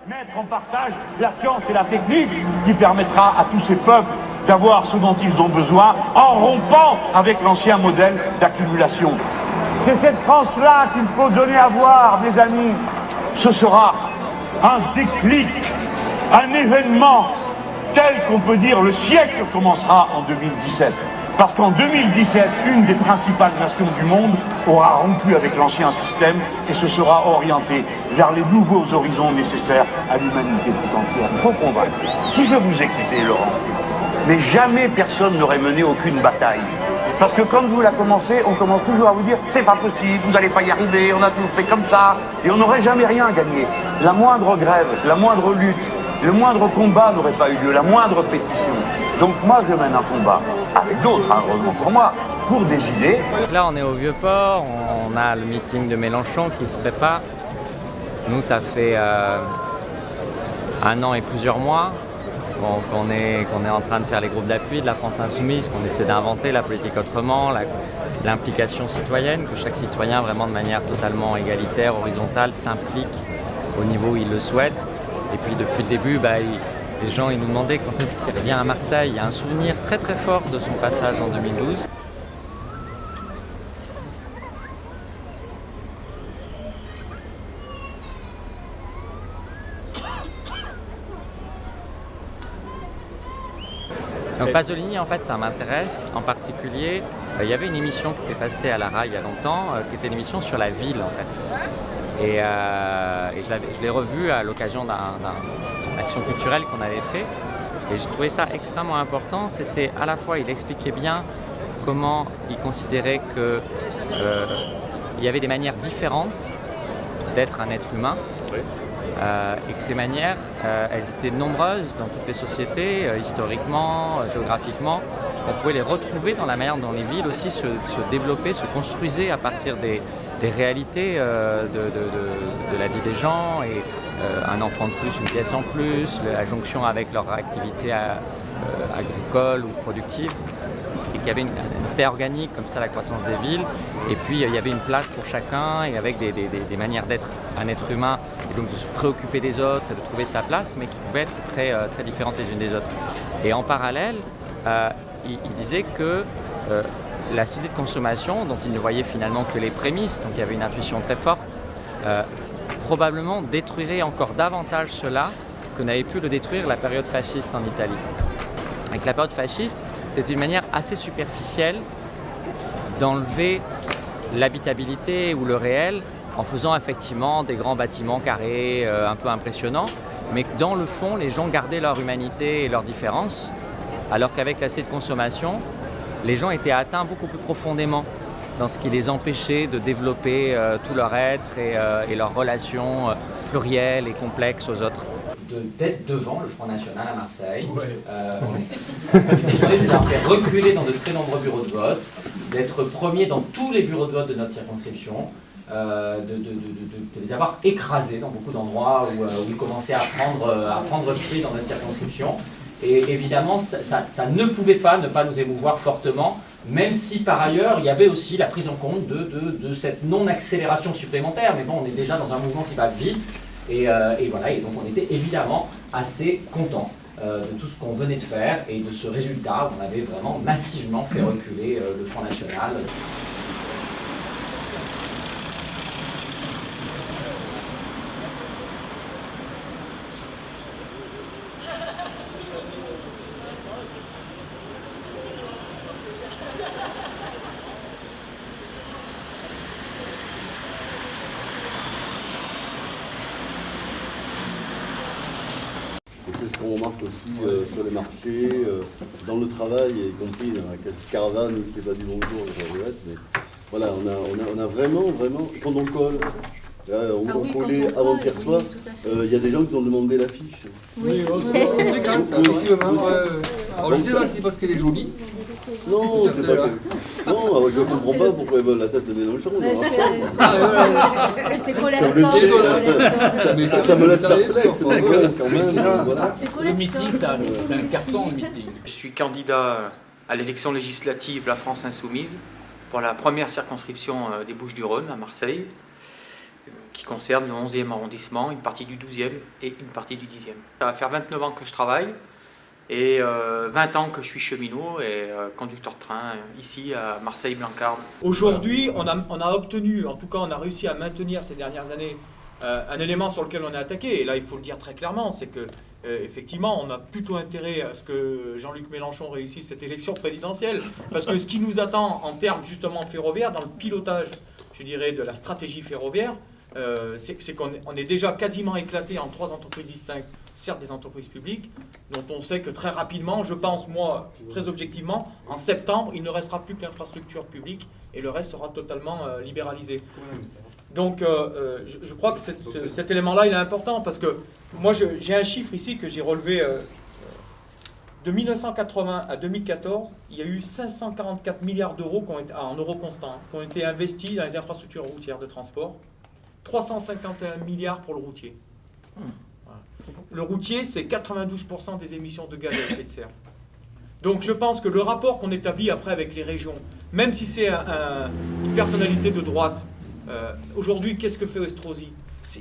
Mettre en partage la science et la technique qui permettra à tous ces peuples d'avoir ce dont ils ont besoin en rompant avec l'ancien modèle d'accumulation. C'est cette France-là qu'il faut donner à voir, mes amis. Ce sera un déclic, un événement tel qu'on peut dire le siècle commencera en 2017. Parce qu'en 2017, une des principales nations du monde aura rompu avec l'ancien système et se sera orientée vers les nouveaux horizons nécessaires à l'humanité tout entière. Il faut convaincre. Si je vous écoutais, Laurent, mais jamais personne n'aurait mené aucune bataille. Parce que quand vous la commencez, on commence toujours à vous dire « c'est pas possible, vous n'allez pas y arriver, on a tout fait comme ça » et on n'aurait jamais rien gagné. La moindre grève, la moindre lutte, le moindre combat n'aurait pas eu lieu, la moindre pétition. Donc moi je mène un combat, avec d'autres, heureusement pour moi, pour des idées. Là on est au Vieux-Port, on a le meeting de Mélenchon qui se prépare. Nous ça fait 1 an et plusieurs mois qu'on est en train de faire les groupes d'appui de la France Insoumise, qu'on essaie d'inventer la politique autrement, l'implication citoyenne, que chaque citoyen vraiment de manière totalement égalitaire, horizontale, s'implique au niveau où il le souhaite. Et puis depuis le début, les gens ils nous demandaient quand est-ce qu'il revient à Marseille. Il y a un souvenir très très fort de son passage en 2012. Donc Pasolini, en fait, ça m'intéresse. En particulier, il y avait une émission qui était passée à la RAI il y a longtemps, qui était une émission sur la ville, en fait. Et je l'ai revu à l'occasion d'une action culturelle qu'on avait fait. Et j'ai trouvé ça extrêmement important. C'était à la fois, il expliquait bien comment il considérait qu'il y avait des manières différentes d'être un être humain. Et que ces manières, elles étaient nombreuses dans toutes les sociétés, historiquement, géographiquement. On pouvait les retrouver dans la manière dont les villes aussi se développaient, se construisaient à partir des réalités de la vie des gens, et un enfant de plus, une pièce en plus, la jonction avec leur activité agricole ou productive, et qu'il y avait un aspect organique comme ça, la croissance des villes, et puis il y avait une place pour chacun, et avec des manières d'être un être humain, et donc de se préoccuper des autres et de trouver sa place, mais qui pouvaient être très, très différentes les unes des autres. Et en parallèle, il disait que la société de consommation, dont il ne voyait finalement que les prémices, donc il y avait une intuition très forte, probablement détruirait encore davantage cela que n'avait pu le détruire la période fasciste en Italie. Avec la période fasciste, c'est une manière assez superficielle d'enlever l'habitabilité ou le réel en faisant effectivement des grands bâtiments carrés un peu impressionnants, mais que dans le fond, les gens gardaient leur humanité et leurs différences, alors qu'avec la société de consommation, les gens étaient atteints beaucoup plus profondément dans ce qui les empêchait de développer tout leur être et leurs relations plurielles et complexes aux autres. D'être devant le Front National à Marseille. De les avoir fait reculer dans de très nombreux bureaux de vote, d'être premier dans tous les bureaux de vote de notre circonscription, de les avoir écrasés dans beaucoup d'endroits où ils commençaient à prendre pied dans notre circonscription. Et évidemment, ça ne pouvait pas ne pas nous émouvoir fortement, même si par ailleurs, il y avait aussi la prise en compte de cette non-accélération supplémentaire. Mais bon, on est déjà dans un mouvement qui va vite. Et voilà, et donc on était évidemment assez contents de tout ce qu'on venait de faire et de ce résultat où on avait vraiment massivement fait reculer le Front National. C'est ce qu'on remarque aussi sur les marchés, dans le travail, y compris dans la caravane qui n'est pas du bonjour, mais voilà, on a vraiment, quand on colle, on collait avant-hier soir, il y a des gens qui ont demandé l'affiche. Oui, c'est fréquent ça, effectivement. Alors je ne sais pas si c'est parce qu'elle est jolie. Non, c'est pas que... Non, je ne comprends pas pourquoi ils veulent la tête de Mélenchon. C'est collector. Mais ça me laisse perplexe, mais bon, quand même. Voilà. Le meeting, ça fait un carton, le meeting. Je suis candidat à l'élection législative La France Insoumise pour la première circonscription des Bouches-du-Rhône à Marseille, qui concerne le 11e arrondissement, une partie du 12e et une partie du 10e. Ça va faire 29 ans que je travaille et 20 ans que je suis cheminot et conducteur de train ici à Marseille-Blancarde. Aujourd'hui, on a obtenu, en tout cas on a réussi à maintenir ces dernières années un élément sur lequel on est attaqué, et là il faut le dire très clairement, c'est que effectivement on a plutôt intérêt à ce que Jean-Luc Mélenchon réussisse cette élection présidentielle, parce que ce qui nous attend en termes justement ferroviaires, dans le pilotage, je dirais, de la stratégie ferroviaire, c'est qu'on est déjà quasiment éclaté en 3 entreprises distinctes, certes des entreprises publiques, dont on sait que très rapidement, je pense moi, très objectivement, en septembre, il ne restera plus que l'infrastructure publique et le reste sera totalement libéralisé. Donc je crois que cet élément-là, il est important, parce que moi j'ai un chiffre ici que j'ai relevé. De 1980 à 2014, il y a eu 544 milliards d'euros en euros constants qui ont été investis dans les infrastructures routières de transport. 351 milliards pour le routier. Voilà. Le routier, c'est 92% des émissions de gaz à effet de serre. Donc je pense que le rapport qu'on établit après avec les régions, même si c'est une personnalité de droite, aujourd'hui, qu'est-ce que fait Estrosi ?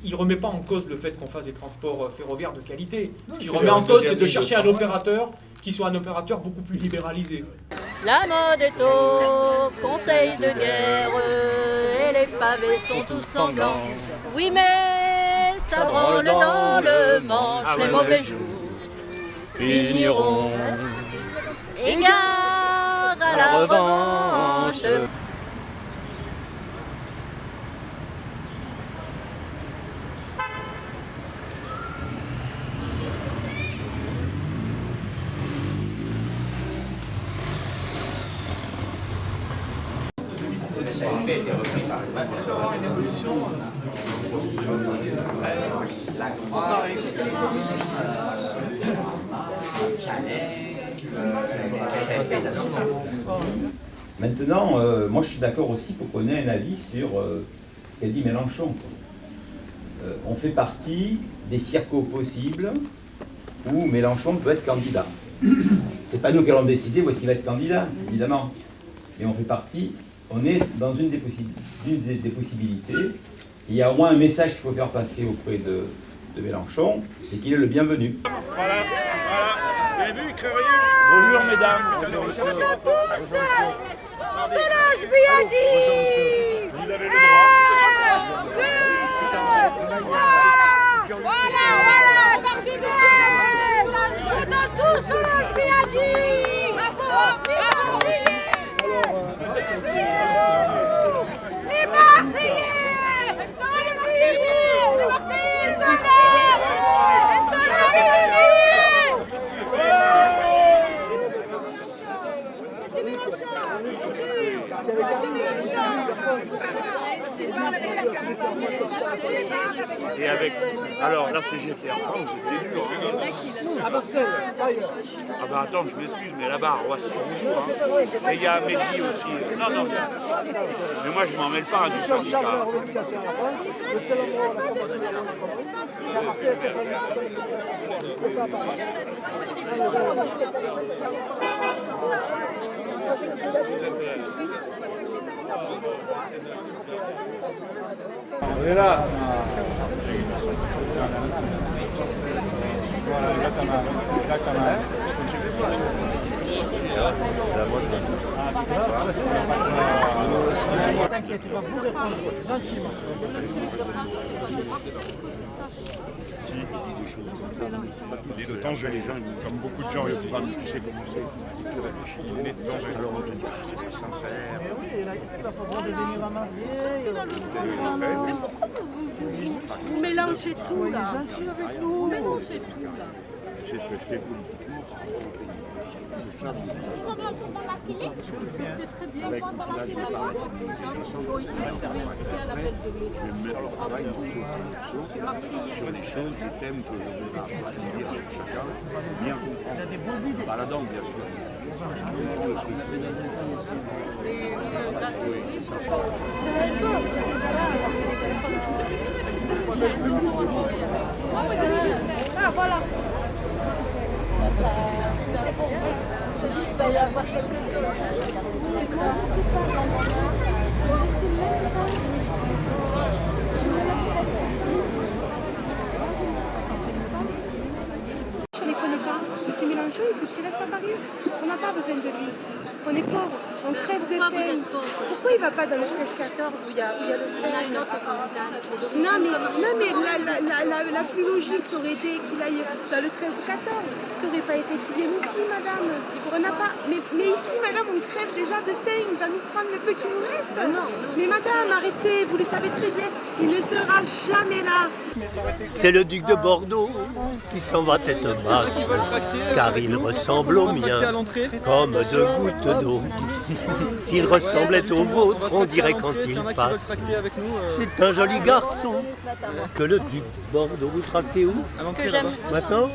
Il ne remet pas en cause le fait qu'on fasse des transports ferroviaires de qualité. Ce qu'il remet en cause, c'est de chercher un opérateur qui soit un opérateur beaucoup plus libéralisé. La mode est au conseil de guerre et les pavés sont tous sanglants. Oui, mais ça branle dans le manche, les mauvais jours finiront. Et gare à la revanche. Maintenant, moi je suis d'accord aussi pour qu'on ait un avis sur ce qu'a dit Mélenchon. On fait partie des circos possibles où Mélenchon peut être candidat. C'est pas nous qui allons décider où est-ce qu'il va être candidat, évidemment. Mais on fait partie, on est dans une des possibilités. Il y a au moins un message qu'il faut faire passer auprès de Mélenchon, c'est qu'il est le bienvenu. Voilà. Vous avez vu, il crée rien. Bonjour mesdames. Bonjour tous. Solange Biaggi. Vous avez le droit. Voilà. Votons tous Solange Biaggi. Les Marseillais. Et avec. Alors la CGT en France, c'était dur. À Marseille, ah bah attends, je m'excuse, mais là-bas, à Roissy, bonjour. Et il y a Mehdi aussi. Non. Mais moi, je m'en mêle pas du syndicat. On est là. Voilà, exactement. T'inquiète, tu vas vous répondre gentiment. Il est de Tanger, les gens, comme beaucoup de gens, ils ne pas tu sais comment c'est. Il est de Tanger. Alors on te dit, c'est pas sincère. Mais oui, là, est-ce qu'il va falloir de venir à Marseille? Vous mélangez tout là. Soyez gentils avec nous. Vous mélangez tout là. C'est ce que je fais politiquement. C'est très bien. Avec là, je vais parler. Les gens ici à la belle de l'eau. Je vais me mettre au travail sur les choses, des thèmes que je vais approfondir avec chacun, bien comprendre. Pas là-dedans, bien sûr. Ah voilà. Se dit qu'il va y avoir quelque chose. C'est ça. Mélenchon, il faut qu'il reste à Paris. On n'a pas besoin de lui ici. On est pauvres, on crève de faim. Pourquoi il ne va pas dans le 13-14 où il y a le fer? Non, mais la plus logique, ça aurait été qu'il aille dans le 13-14. Ça n'aurait pas été qu'il vienne ici, madame. On n'a pas... mais ici, madame, on crève déjà de faim. Il va nous prendre le peu qui nous reste. Mais madame, arrêtez, vous le savez très bien. Il ne sera jamais là. C'est le duc de Bordeaux qui s'en va tête basse, car il ressemble au mien, comme deux gouttes d'eau. S'il ressemblait au vôtre, on dirait quand il passe. C'est un joli garçon que le duc de Bordeaux. Vous tractez où? Maintenant?